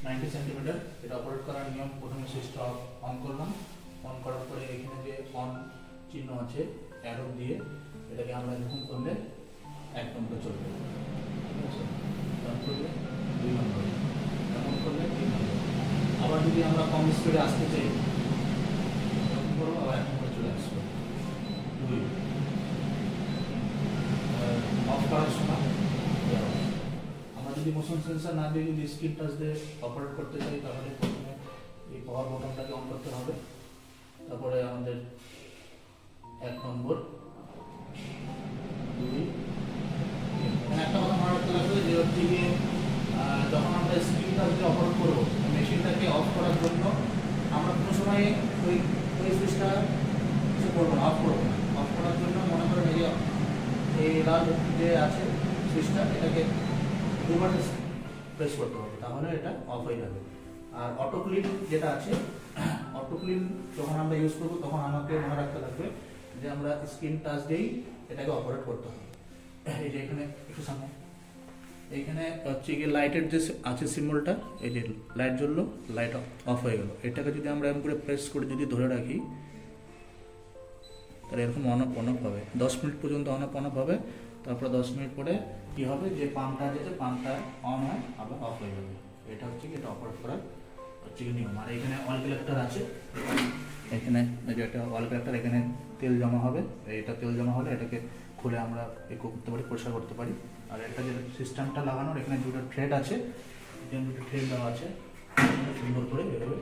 90 centimetre. এটা operate করার নিয়ম, প্রথমে সুইচটা অন করলাম, অন করার পরে এখানে যে অন চিহ্ন আছে অ্যারো দিয়ে এটাকে আমরা যখন করলে 1 নম্বরে চলবে, ঠিক আছে। অন করলে 2 নম্বরে, অন করলে 3 নম্বরে। আবার যদি আমরা কম স্পিডে আসতে চাই তখন করবো, আবার 1 নম্বরে চলে আসবে 2। অফ করার সময় আমরা যদি মোশন সেন্সর না দিয়ে যদি স্ক্রিন টাচ দিয়ে অপারেট করতে চাই তাহলে প্রথমে এই পাওয়ার বাটনটাকে অন করতে হবে, তারপরে আমাদের 1 নম্বর 2। একটা কথা মনে রাখতে লাগবে যে হচ্ছে গিয়ে যখন আমরা স্ক্রিন টাচ দিয়ে অপারেট করবো মেশিনটাকে অফ করার জন্য আমরা কোনো সময় ওই সুইচটা কিছু করবো না, অফ করবো না। অফ করার জন্য মনে করেন এই লাল যে আছে সুইচটা এটাকে 2বার প্রেস করতে হবে, তাহলে এটা অফ হয়ে যাবে। আর অটো ক্লিন যেটা আছে, অটো ক্লিন যখন আমরা ইউজ করবো তখন আমাকে মনে রাখতে লাগবে যে আমরা স্ক্রিন টাচ দিয়েই এটাকে অপারেট করতে হবে। এই যে এখানে একটু সামনে এইখানে হচ্ছে গিয়ে লাইটের যে আছে সিম্বলটা, এই যে লাইট জ্বললো, লাইট অফ হয়ে গেল। এটাকে যদি আমরা এরকম করে প্রেস করে যদি ধরে রাখি তাহলে এরকম অন অফ হবে। 10 মিনিট পর্যন্ত অন অফ হবে, তারপরে 10 মিনিট পরে কি হবে যে পাম্পটা যেতে পাম্পটা অন হয় আবার অফ হয়ে যাবে। এটা হচ্ছে কি এটা অপারেট করার হচ্ছে কি নিয়ম। আর এখানে অয়েল কালেক্টর আছে, এখানে যেটা অয়েল কালেক্টর, এখানে তেল জমা হবে, এটা তেল জমা হলে এটাকে খুলে আমরা করতে পারি, পরিষ্কার করতে পারি। আর এটা যে সিস্টেমটা লাগানোর এখানে 2টা থ্রেড আছে, এখানে 2টা থ্রেড দেওয়া আছে, সুন্দর করে এভাবে